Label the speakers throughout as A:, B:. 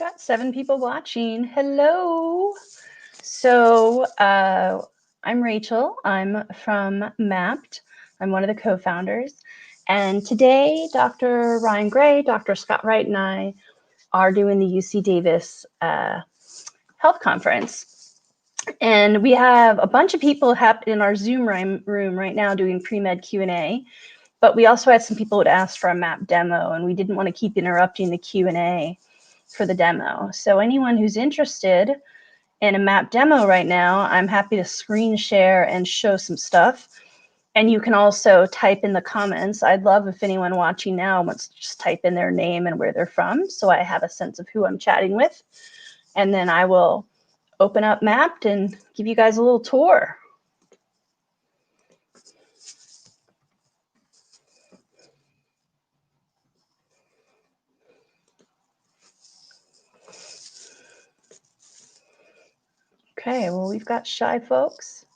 A: got 7 people watching. Hello. So I'm Rachel. I'm from Mapped. I'm one of the co-founders. And today, Dr. Ryan Gray, Dr. Scott Wright, and I are doing the UC Davis Health Conference. And we have a bunch of people in our Zoom room right now doing pre-med Q&A. But we also had some people who had asked for a map demo, and we didn't want to keep interrupting the Q&A for the demo. So anyone who's interested in a map demo right now, I'm happy to screen share and show some stuff. And you can also type in the comments. I'd love if anyone watching now wants to just type in their name and where they're from, so I have a sense of who I'm chatting with. And then I will open up Mapped and give you guys a little tour. Okay, well, we've got shy folks.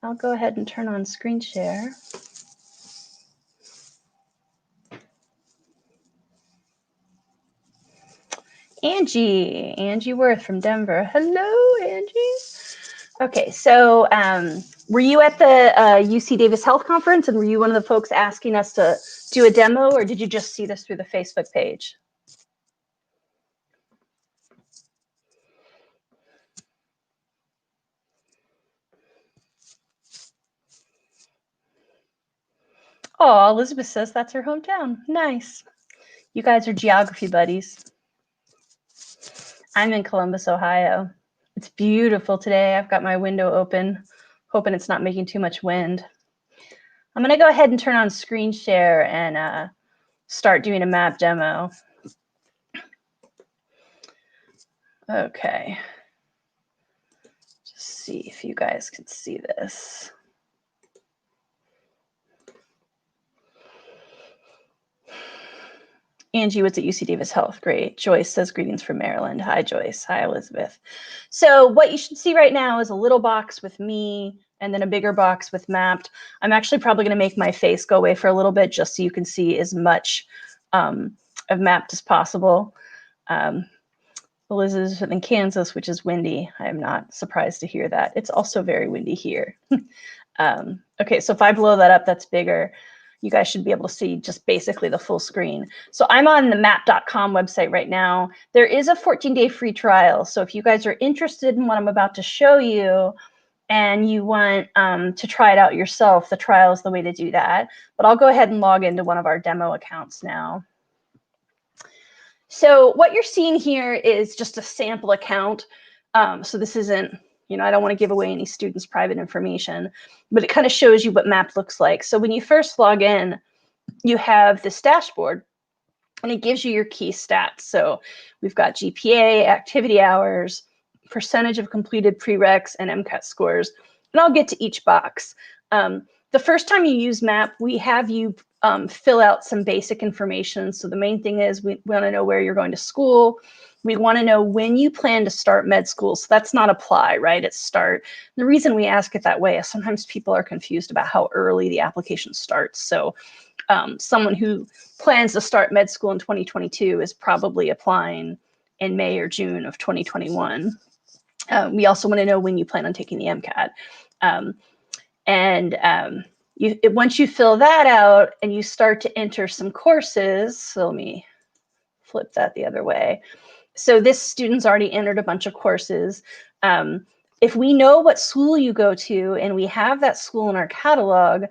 A: I'll go ahead and turn on screen share. Angie Worth from Denver. Hello, Angie. Okay, so were you at the UC Davis Health Conference, and were you one of the folks asking us to do a demo, or did you just see this through the Facebook page? Oh, Elizabeth says that's her hometown. Nice. You guys are geography buddies. I'm in Columbus, Ohio. It's beautiful today. I've got my window open, hoping it's not making too much wind. I'm going to go ahead and turn on screen share and start doing a map demo. Okay. Just see if you guys can see this. Angie was at UC Davis Health. Great. Joyce says greetings from Maryland. Hi, Joyce. Hi, Elizabeth. So what you should see right now is a little box with me and then a bigger box with Mapped. I'm actually probably going to make my face go away for a little bit just so you can see as much of Mapped as possible. Liz is in Kansas, which is windy. I'm not surprised to hear that. It's also very windy here. Okay, so if I blow that up, that's bigger. You guys should be able to see just basically the full screen. So I'm on the map.com website right now. There is a 14-day free trial. So if you guys are interested in what I'm about to show you and you want to try it out yourself, the trial is the way to do that. But I'll go ahead and log into one of our demo accounts now. So what you're seeing here is just a sample account. So this isn't, I don't want to give away any students' private information, but it kind of shows you what Map looks like. So when you first log in, you have this dashboard, and it gives you your key stats. So we've got GPA, activity hours, percentage of completed prereqs, and Mcat scores. And I'll get to each box. The first time you use Map, we have you fill out some basic information. So the main thing is we want to know where you're going to school. We want to know when you plan to start med school. So that's not apply, right? It's start. The reason we ask it that way is sometimes people are confused about how early the application starts. So someone who plans to start med school in 2022 is probably applying in May or June of 2021. We also want to know when you plan on taking the MCAT. Once you fill that out and you start to enter some courses, so let me flip that the other way. So this student's already entered a bunch of courses. If we know what school you go to and we have that school in our catalog,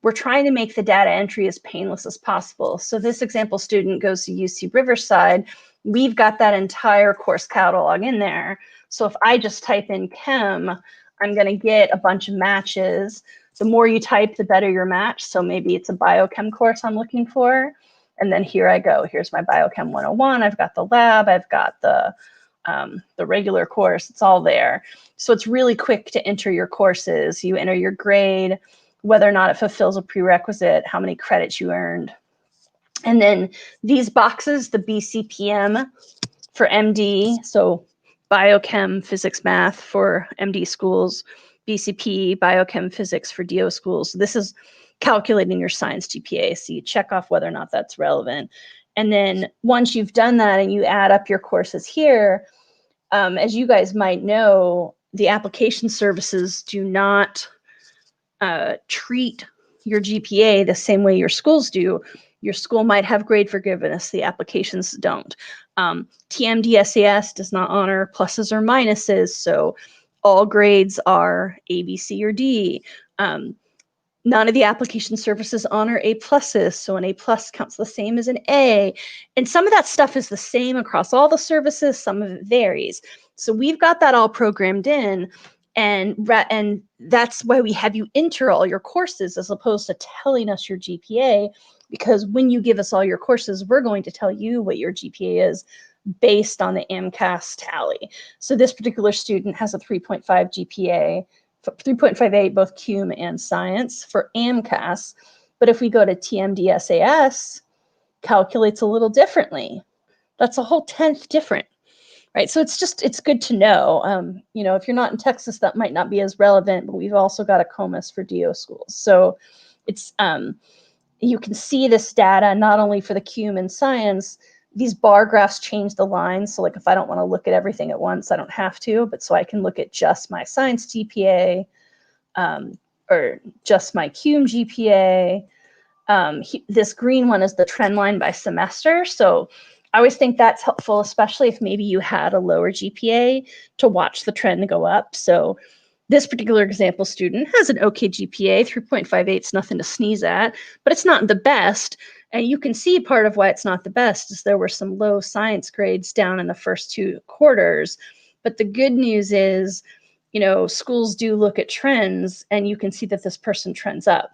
A: we're trying to make the data entry as painless as possible. So this example student goes to UC Riverside. We've got that entire course catalog in there. So if I just type in chem, I'm going to get a bunch of matches. The more you type, the better your match. So maybe it's a biochem course I'm looking for. And then here I go. Here's my Biochem 101. I've got the lab. I've got the regular course. It's all there. So it's really quick to enter your courses. You enter your grade, whether or not it fulfills a prerequisite, how many credits you earned. And then these boxes, the BCPM for MD, so Biochem, Physics, Math for MD schools, BCP, Biochem, Physics for DO schools. This is calculating your science GPA. So you check off whether or not that's relevant. And then once you've done that and you add up your courses here, as you guys might know, the application services do not treat your GPA the same way your schools do. Your school might have grade forgiveness, the applications don't. TMDSAS does not honor pluses or minuses, so all grades are A, B, C, or D. None of the application services honor A pluses, so an A plus counts the same as an A. And some of that stuff is the same across all the services, some of it varies. So we've got that all programmed in, and that's why we have you enter all your courses as opposed to telling us your GPA, because when you give us all your courses, we're going to tell you what your GPA is based on the Amcas tally. So this particular student has a 3.5 GPA, 3.58, both cum and science for Amcas. But if we go to TMDSAS, calculates a little differently. That's a whole 10th different, right? So it's good to know. You know, if you're not in Texas, that might not be as relevant, but we've also got a COMAS for DO schools. So it's, you can see this data not only for the cum and science. These bar graphs change the lines. So like if I don't want to look at everything at once, I don't have to, but so I can look at just my science GPA or just my cum GPA. This green one is the trend line by semester. So I always think that's helpful, especially if maybe you had a lower GPA, to watch the trend go up. So this particular example student has an okay GPA, 3.58 is nothing to sneeze at, but it's not the best. And you can see part of why it's not the best is there were some low science grades down in the first 2 quarters. But the good news is, you know, schools do look at trends, and you can see that this person trends up.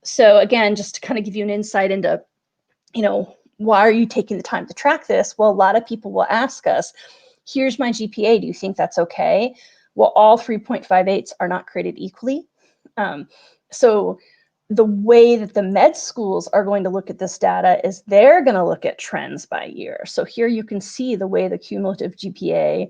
A: So again, just to kind of give you an insight into, you know, why are you taking the time to track this? Well, a lot of people will ask us, here's my GPA, do you think that's okay? Well, all 3.58s are not created equally. So the way that the med schools are going to look at this data is they're going to look at trends by year. So here you can see the way the cumulative GPA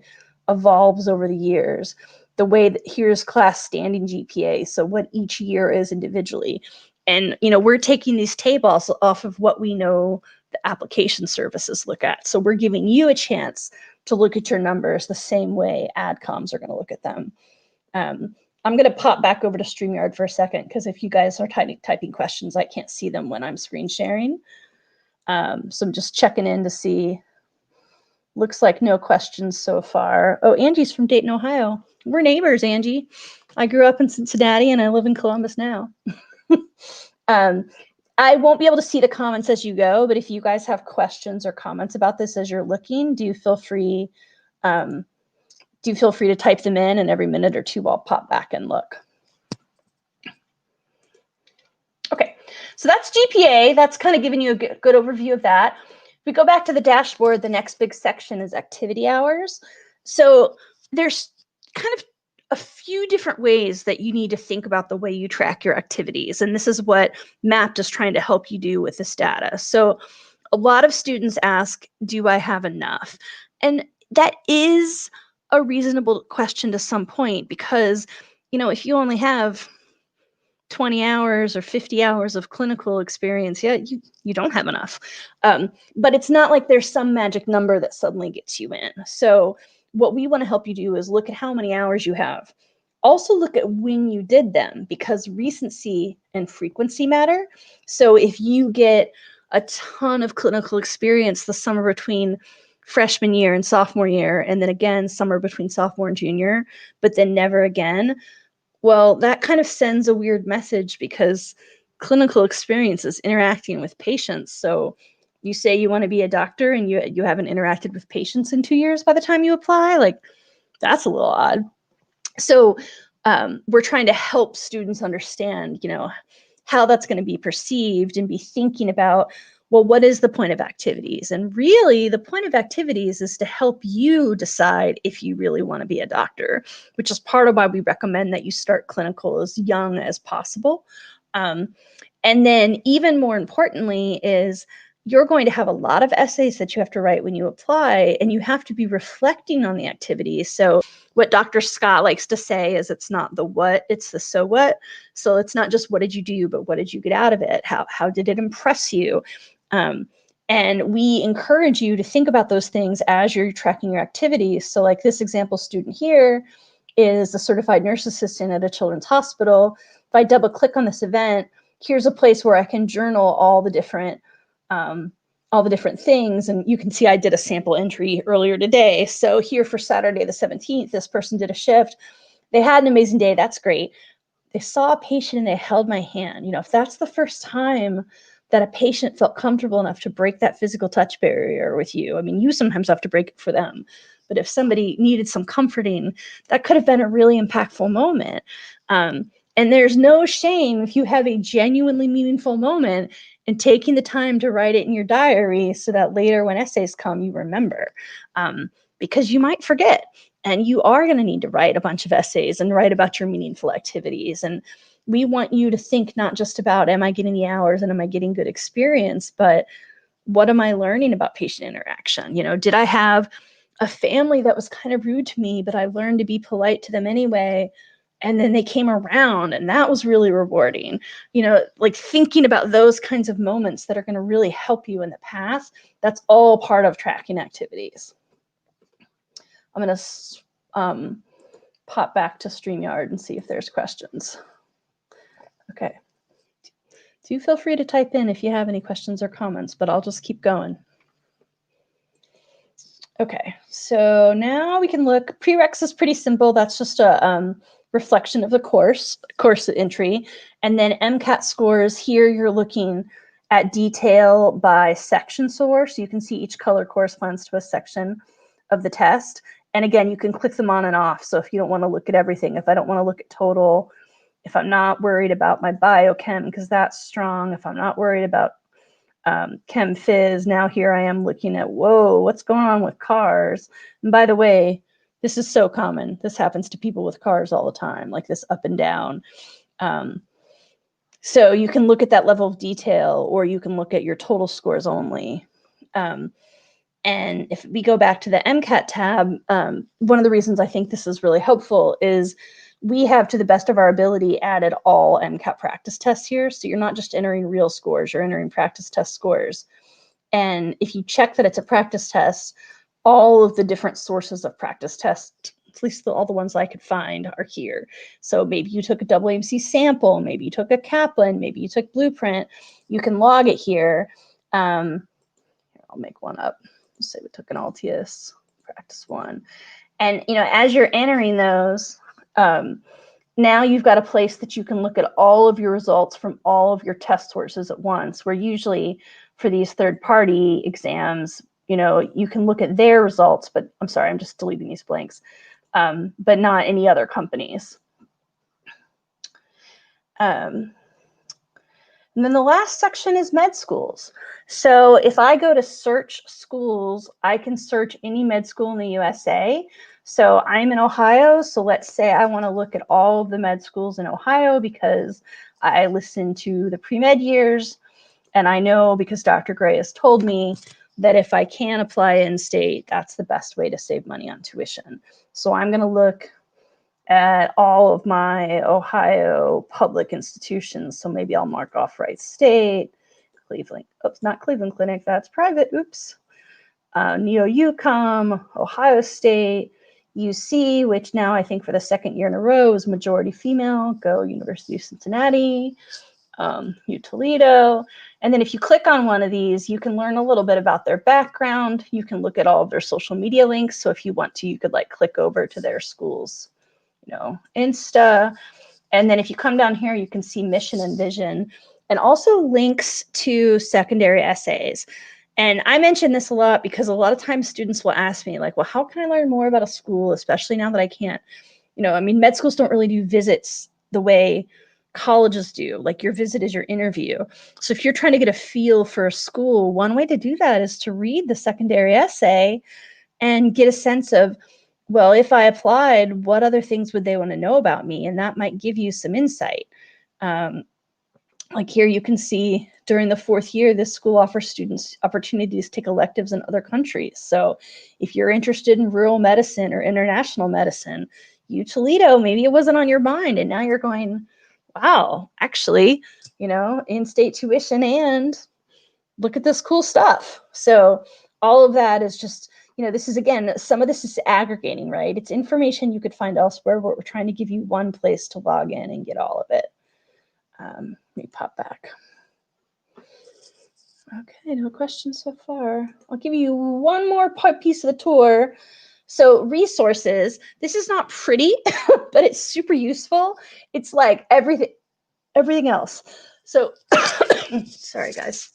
A: evolves over the years, the way that here's class standing GPA, so what each year is individually. And, you know, we're taking these tables off of what we know the application services look at. So we're giving you a chance to look at your numbers the same way AdComs are going to look at them. I'm going to pop back over to StreamYard for a second, because if you guys are typing questions, I can't see them when I'm screen sharing. So I'm just checking in to see. Looks like no questions so far. Oh, Angie's from Dayton, Ohio. We're neighbors, Angie. I grew up in Cincinnati and I live in Columbus now. I won't be able to see the comments as you go, but if you guys have questions or comments about this as you're looking, do feel free to type them in, and every minute or two I'll pop back and look. Okay, so that's GPA. That's kind of giving you a good overview of that. If we go back to the dashboard, the next big section is activity hours. So there's kind of a few different ways that you need to think about the way you track your activities. And this is what MAPT is trying to help you do with this data. So a lot of students ask, do I have enough? And that is a reasonable question to some point, because, you know, if you only have 20 hours or 50 hours of clinical experience, yeah, you don't have enough. But it's not like there's some magic number that suddenly gets you in. So what we want to help you do is look at how many hours you have. Also look at when you did them, because recency and frequency matter. So if you get a ton of clinical experience the summer between freshman year and sophomore year, and then again summer between sophomore and junior, but then never again, well, that kind of sends a weird message, because clinical experience is interacting with patients. So you say you want to be a doctor and you haven't interacted with patients in 2 years by the time you apply, like, that's a little odd. So we're trying to help students understand, you know, how that's going to be perceived, and be thinking about, well, what is the point of activities? And really, the point of activities is to help you decide if you really want to be a doctor, which is part of why we recommend that you start clinical as young as possible. And then even more importantly is, you're going to have a lot of essays that you have to write when you apply, and you have to be reflecting on the activities. So What Dr. Scott likes to say is it's not the what, it's the so what. So it's not just what did you do, but what did you get out of it? How did it impress you? And we encourage you to think about those things as you're tracking your activities. So like this example student here is a certified nurse assistant at a children's hospital. If I double click on this event, here's a place where I can journal all the different things. And you can see I did a sample entry earlier today. So here for Saturday the 17th, this person did a shift. They had an amazing day. That's great. They saw a patient and they held my hand. You know, if that's the first time that a patient felt comfortable enough to break that physical touch barrier with you, I mean, you sometimes have to break it for them. But if somebody needed some comforting, that could have been a really impactful moment. And there's no shame if you have a genuinely meaningful moment and taking the time to write it in your diary so that later when essays come, you remember, because you might forget. And you are going to need to write a bunch of essays and write about your meaningful activities. And we want you to think not just about, am I getting the hours and am I getting good experience, but what am I learning about patient interaction? You know, did I have a family that was kind of rude to me, but I learned to be polite to them anyway? And then they came around and that was really rewarding. You know, like thinking about those kinds of moments that are going to really help you in the path. That's all part of tracking activities. I'm going to pop back to StreamYard and see if there's questions. Okay. Do feel free to type in if you have any questions or comments, but I'll just keep going. Okay, so now we can look. Prereqs is pretty simple. That's just a reflection of the course entry. And then MCAT scores, here you're looking at detail by section source. You can see each color corresponds to a section of the test. And again, you can click them on and off. So if you don't want to look at everything, if I don't want to look at total, if I'm not worried about my biochem because that's strong, if I'm not worried about chem phys, now here I am looking at, whoa, what's going on with cars? And by the way, this is so common. This happens to people with cars all the time, like this up and down. So you can look at that level of detail, or you can look at your total scores only. And if we go back to the MCAT tab, one of the reasons I think this is really helpful is we have, to the best of our ability, added all MCAT practice tests here. So you're not just entering real scores, you're entering practice test scores. And if you check that it's a practice test, all of the different sources of practice tests, at least all the ones I could find, are here. So maybe you took a AAMC sample, maybe you took a Kaplan, maybe you took Blueprint. You can log it here. I'll make one up. Let's say we took an Altius practice one. And you know, as you're entering those, now you've got a place that you can look at all of your results from all of your test sources at once, where usually for these third-party exams, you know, you can look at their results, but I'm sorry, I'm just deleting these blanks, but not any other companies. And then the last section is med schools. So if I go to search schools, I can search any med school in the USA. So I'm in Ohio, so let's say I want to look at all of the med schools in Ohio because I listen to the pre-med years, and I know because Dr. Gray has told me that if I can apply in-state, that's the best way to save money on tuition. So I'm going to look at all of my Ohio public institutions. So maybe I'll mark off Wright State, Cleveland, oops, not Cleveland Clinic, that's private, oops. Neo-UCOM, Ohio State, UC, which now I think for the second year in a row is majority female, go University of Cincinnati, U Toledo. And then if you click on one of these, you can learn a little bit about their background. You can look at all of their social media links. So if you want to, you could like click over to their schools, you know, Insta. And then if you come down here, you can see mission and vision, and also links to secondary essays. And I mention this a lot because a lot of times students will ask me like, well, how can I learn more about a school, especially now that I can't, you know, I mean, med schools don't really do visits the way colleges do. Like your visit is your interview. So if you're trying to get a feel for a school, one way to do that is to read the secondary essay and get a sense of, well, if I applied, what other things would they want to know about me? And that might give you some insight. Like here you can see during the 4th year, this school offers students opportunities to take electives in other countries. So if you're interested in rural medicine or international medicine, Toledo, maybe it wasn't on your mind, and now you're going, wow, actually, you know, in-state tuition and look at this cool stuff. So all of that is just, you know, this is, again, some of this is aggregating, right? It's information you could find elsewhere, but we're trying to give you one place to log in and get all of it. Let me pop back. Okay, no questions so far. I'll give you one more piece of the tour. So resources, this is not pretty, but it's super useful. It's like everything else. So, sorry guys.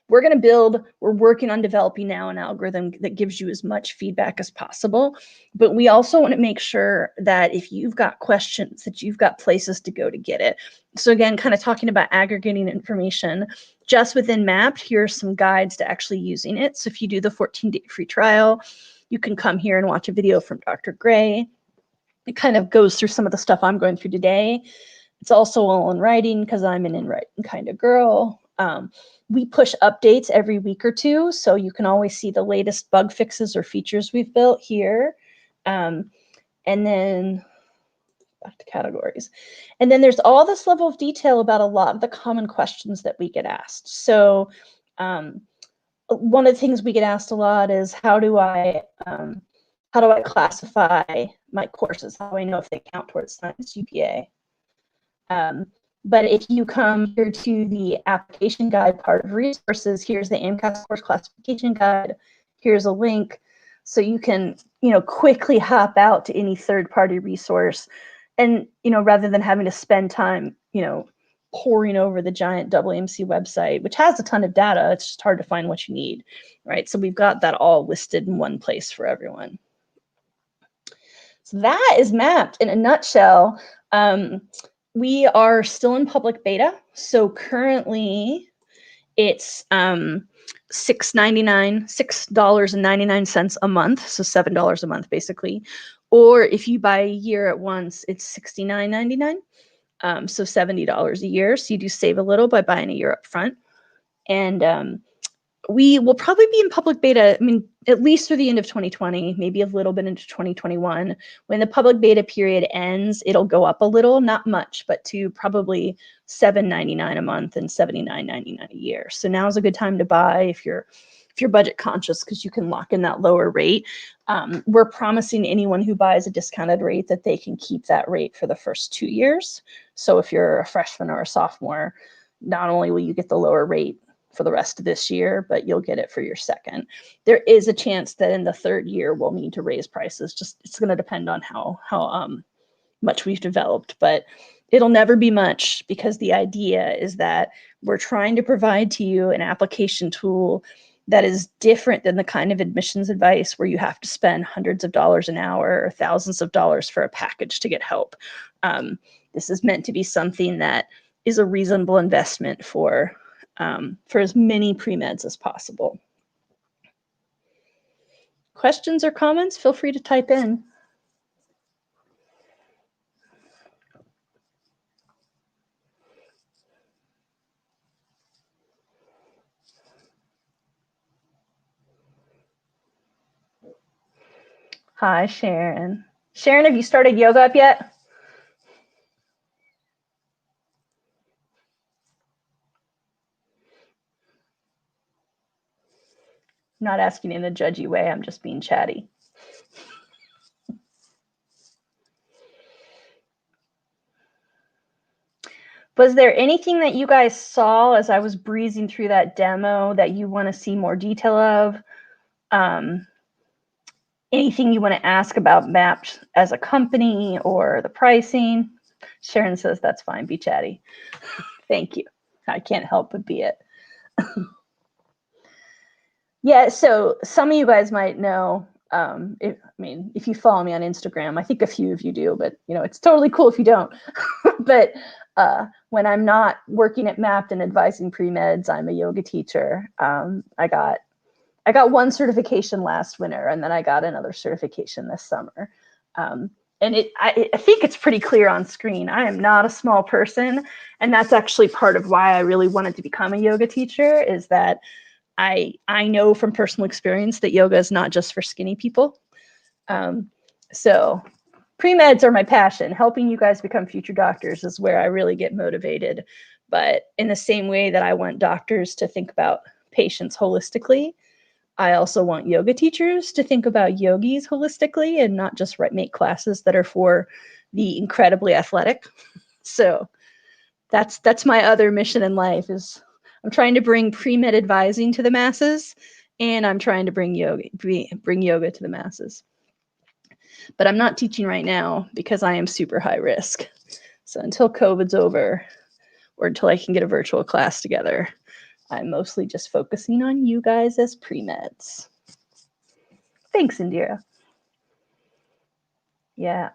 A: We're working on developing now an algorithm that gives you as much feedback as possible, but we also want to make sure that if you've got questions, that you've got places to go to get it. So again, kind of talking about aggregating information, just within Mapped, here are some guides to actually using it. So if you do the 14-day free trial, you can come here and watch a video from Dr. Gray. It kind of goes through some of the stuff I'm going through today. It's also all in writing because I'm an in writing kind of girl. We push updates every week or two, so you can always see the latest bug fixes or features we've built here. And then back to categories. And then there's all this level of detail about a lot of the common questions that we get asked. So one of the things we get asked a lot is, how do I classify my courses? How do I know if they count towards science GPA? But if you come here to the application guide part of resources, here's the Amcas course classification guide. Here's a link. So you can, you know, quickly hop out to any third-party resource. And, you know, rather than having to spend time, you know, poring over the giant AAMC website, which has a ton of data, it's just hard to find what you need, right? So we've got that all listed in one place for everyone. So that is Mapped in a nutshell. We are still in public beta. So currently it's $6.99 a month. So $7 a month, basically. Or if you buy a year at once, it's $69.99. So $70 a year. So you do save a little by buying a year up front. And we will probably be in public beta, I mean, at least through the end of 2020, maybe a little bit into 2021. When the public beta period ends, it'll go up a little, not much, but to probably $7.99 a month and $79.99 a year. So now is a good time to buy if you're budget conscious, because you can lock in that lower rate. We're promising anyone who buys a discounted rate that they can keep that rate for the first 2 years. So if you're a freshman or a sophomore, not only will you get the lower rate for the rest of this year, but you'll get it for your second. There is a chance that in the 3rd year we'll need to raise prices. Just it's going to depend on how much we've developed, but it'll never be much, because the idea is that we're trying to provide to you an application tool that is different than the kind of admissions advice where you have to spend hundreds of dollars an hour or thousands of dollars for a package to get help. This is meant to be something that is a reasonable investment for as many pre-meds as possible. Questions or comments? Feel free to type in. Hi, Sharon. Sharon, have you started yoga up yet? I'm not asking in a judgy way. I'm just being chatty. Was there anything that you guys saw as I was breezing through that demo that you want to see more detail of? Anything you want to ask about Mapped as a company or the pricing? Sharon says, that's fine, be chatty. Thank you. I can't help but be it. Yeah, so some of you guys might know, if you follow me on Instagram, I think a few of you do, but you know, it's totally cool if you don't. But when I'm not working at Mapped and advising pre-meds, I'm a yoga teacher. I got one certification last winter, and then I got another certification this summer. and I think it's pretty clear on screen. I am not a small person. And that's actually part of why I really wanted to become a yoga teacher, is that I know from personal experience that yoga is not just for skinny people. So pre-meds are my passion. Helping you guys become future doctors is where I really get motivated. But in the same way that I want doctors to think about patients holistically, I also want yoga teachers to think about yogis holistically and not just make classes that are for the incredibly athletic. So that's my other mission in life, is I'm trying to bring pre-med advising to the masses, and I'm trying to bring yoga to the masses. But I'm not teaching right now because I am super high risk. So until COVID's over, or until I can get a virtual class together, I'm mostly just focusing on you guys as pre-meds. Thanks, Indira. Yeah,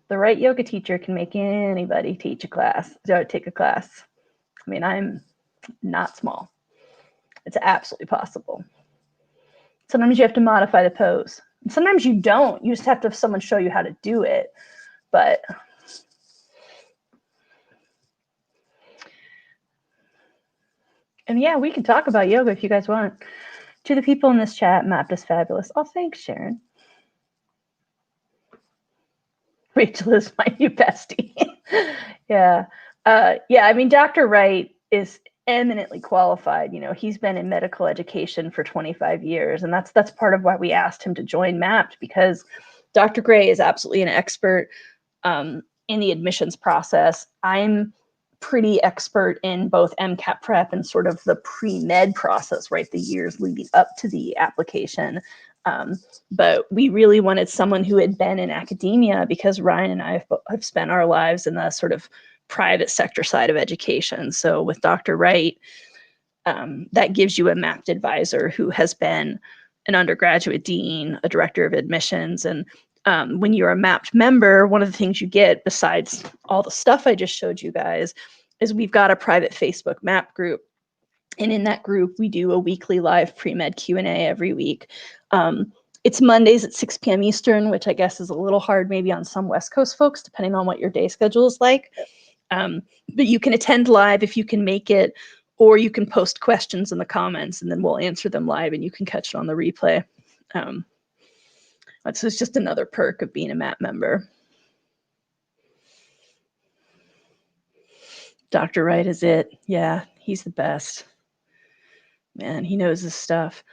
A: the right yoga teacher can make anybody take a class. I mean, I'm not small. It's absolutely possible. Sometimes you have to modify the pose. And sometimes you don't. You just have to have someone show you how to do it. But and yeah, we can talk about yoga if you guys want. To the people in this chat, Mapped is fabulous. Oh, thanks, Sharon. Rachel is my new bestie. Yeah. I mean, Dr. Wright is eminently qualified. You know, he's been in medical education for 25 years, and that's part of why we asked him to join Mapped, because Dr. Gray is absolutely an expert in the admissions process. I'm pretty expert in both Ncap prep and sort of the pre-med process, right? The years leading up to the application. But we really wanted someone who had been in academia, because Ryan and I have spent our lives in the sort of private sector side of education. So with Dr. Wright, that gives you a mapped advisor who has been an undergraduate dean, a director of admissions. And when you're a mapped member, one of the things you get, besides all the stuff I just showed you guys, is we've got a private Facebook map group. And in that group, we do a weekly live pre-med Q&A every week. It's Mondays at 6 p.m. Eastern, which I guess is a little hard maybe on some West Coast folks, depending on what your day schedule is like. But you can attend live if you can make it, or you can post questions in the comments and then we'll answer them live and you can catch it on the replay. So it's just another perk of being a MAP member. Dr. Wright is it. Yeah, he's the best. Man, he knows his stuff.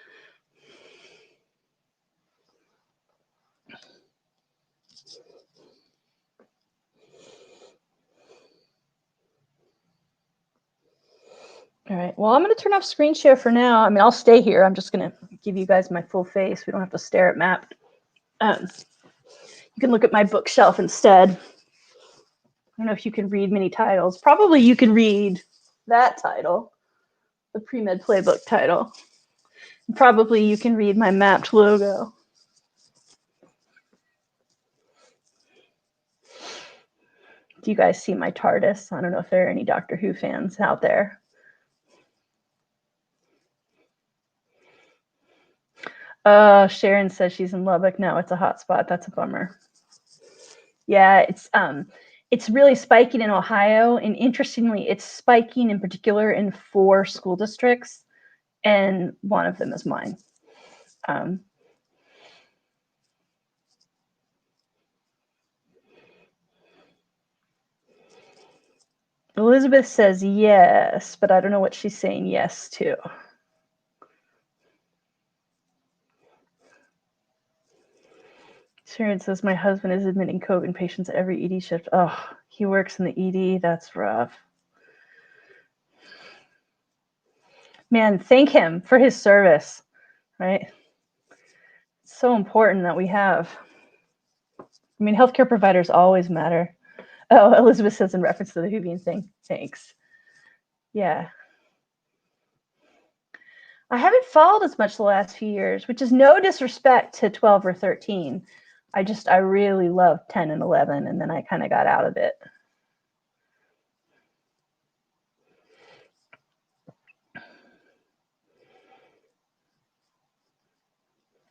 A: All right, well, I'm going to turn off screen share for now. I mean, I'll stay here. I'm just going to give you guys my full face. We don't have to stare at Map. You can look at my bookshelf instead. I don't know if you can read many titles. Probably you can read that title, the Premed Playbook title. Probably you can read my mapped logo. Do you guys see my TARDIS? I don't know if there are any Doctor Who fans out there. Sharon says she's in Lubbock. No, it's a hot spot. That's a bummer. Yeah, it's really spiking in Ohio, and interestingly, it's spiking in particular in 4 school districts, and one of them is mine. Elizabeth says yes, but I don't know what she's saying yes to. Sharon says my husband is admitting COVID patients every ED shift. Oh, he works in the ED. That's rough. Man, thank him for his service, right? It's so important that we have. I mean, healthcare providers always matter. Oh, Elizabeth says in reference to the Whovian thing. Thanks. Yeah. I haven't followed as much the last few years, which is no disrespect to 12 or 13. I really loved 10 and 11, and then I kind of got out of it.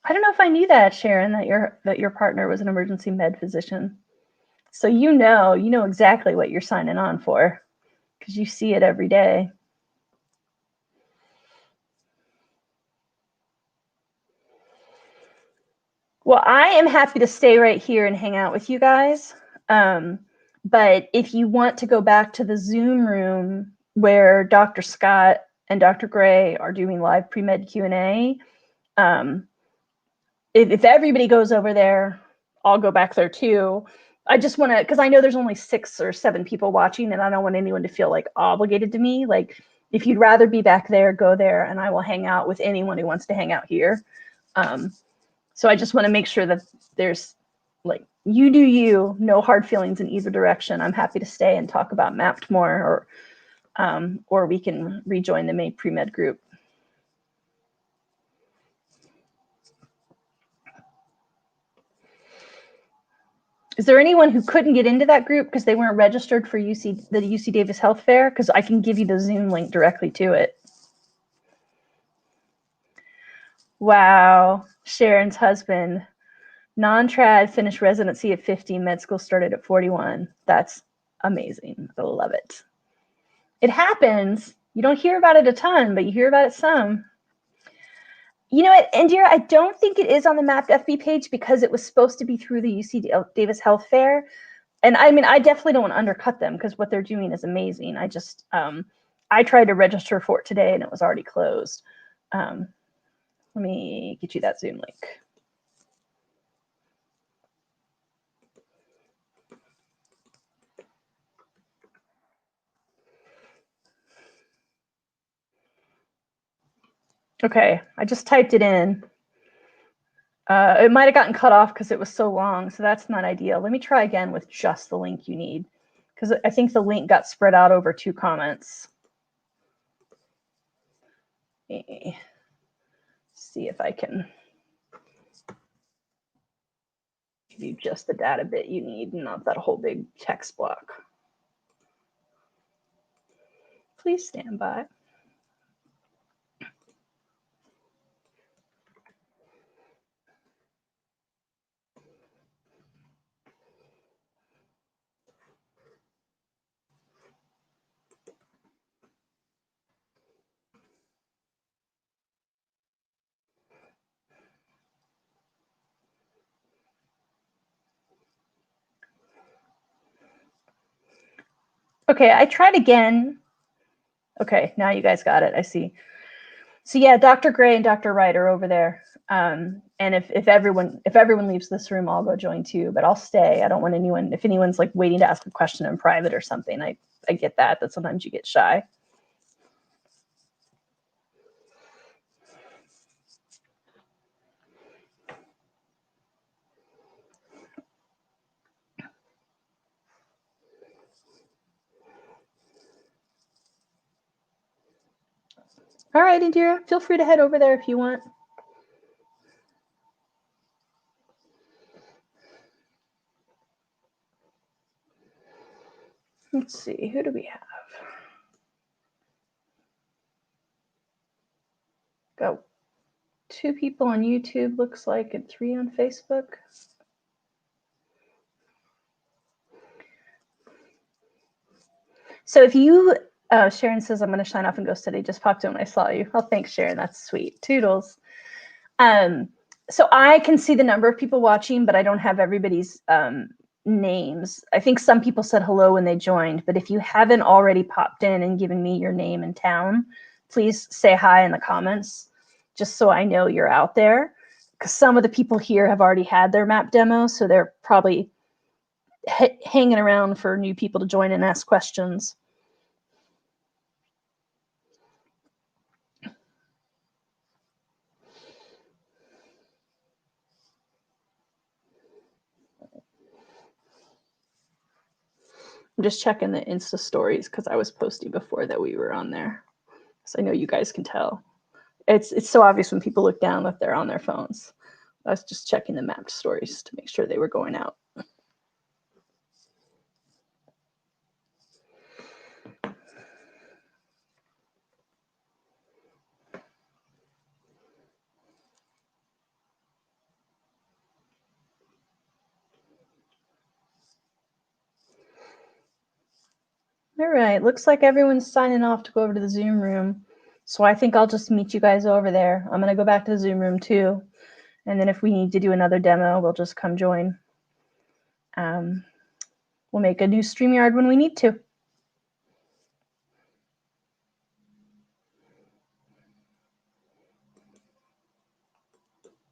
A: I don't know if I knew that, Sharon, that your partner was an emergency med physician. So you know exactly what you're signing on for because you see it every day. Well, I am happy to stay right here and hang out with you guys. But if you want to go back to the Zoom room where Dr. Scott and Dr. Gray are doing live pre-med Q&A, if everybody goes over there, I'll go back there too. I just want to, because I know there's only 6 or 7 people watching, and I don't want anyone to feel like obligated to me. Like, if you'd rather be back there, go there, and I will hang out with anyone who wants to hang out here. So I just want to make sure that there's, like, you do you, no hard feelings in either direction. I'm happy to stay and talk about MAPT more, or we can rejoin the main pre-med group. Is there anyone who couldn't get into that group because they weren't registered for the UC Davis Health Fair? Because I can give you the Zoom link directly to it. Wow, Sharon's husband, non-trad, finished residency at 50, med school started at 41. That's amazing. I love it. It happens. You don't hear about it a ton, but you hear about it some. You know what, Indira, I don't think it is on the MAPT FB page because it was supposed to be through the UC Davis Health Fair. And I mean, I definitely don't want to undercut them because what they're doing is amazing. I just, I tried to register for it today and it was already closed. Let me get you that Zoom link. Okay, I just typed it in. It might have gotten cut off because it was so long, so that's not ideal. Let me try again with just the link you need, because I think the link got spread out over 2 comments. See if I can give you just the data bit you need, not that whole big text block. Please stand by. Okay, I tried again. Okay, now you guys got it. I see. So yeah, Dr. Gray and Dr. Wright are over there. And if everyone leaves this room, I'll go join too. But I'll stay. I don't want anyone. If anyone's like waiting to ask a question in private or something, I get that. That sometimes you get shy. All right, Indira, feel free to head over there if you want. Let's see, who do we have? Got 2 people on YouTube, looks like, and 3 on Facebook. So if you, Sharon says, I'm going to sign off and go study. Just popped in when I saw you. Oh, thanks, Sharon. That's sweet. Toodles. So I can see the number of people watching, but I don't have everybody's names. I think some people said hello when they joined, but if you haven't already popped in and given me your name and town, please say hi in the comments, just so I know you're out there. Because some of the people here have already had their map demo, so they're probably hanging around for new people to join and ask questions. I'm just checking the Insta stories because I was posting before that we were on there. So I know you guys can tell. It's so obvious when people look down that they're on their phones. I was just checking the mapped stories to make sure they were going out. All right, looks like everyone's signing off to go over to the Zoom room. So I think I'll just meet you guys over there. I'm gonna go back to the Zoom room too. And then if we need to do another demo, we'll just come join. We'll make a new StreamYard when we need to.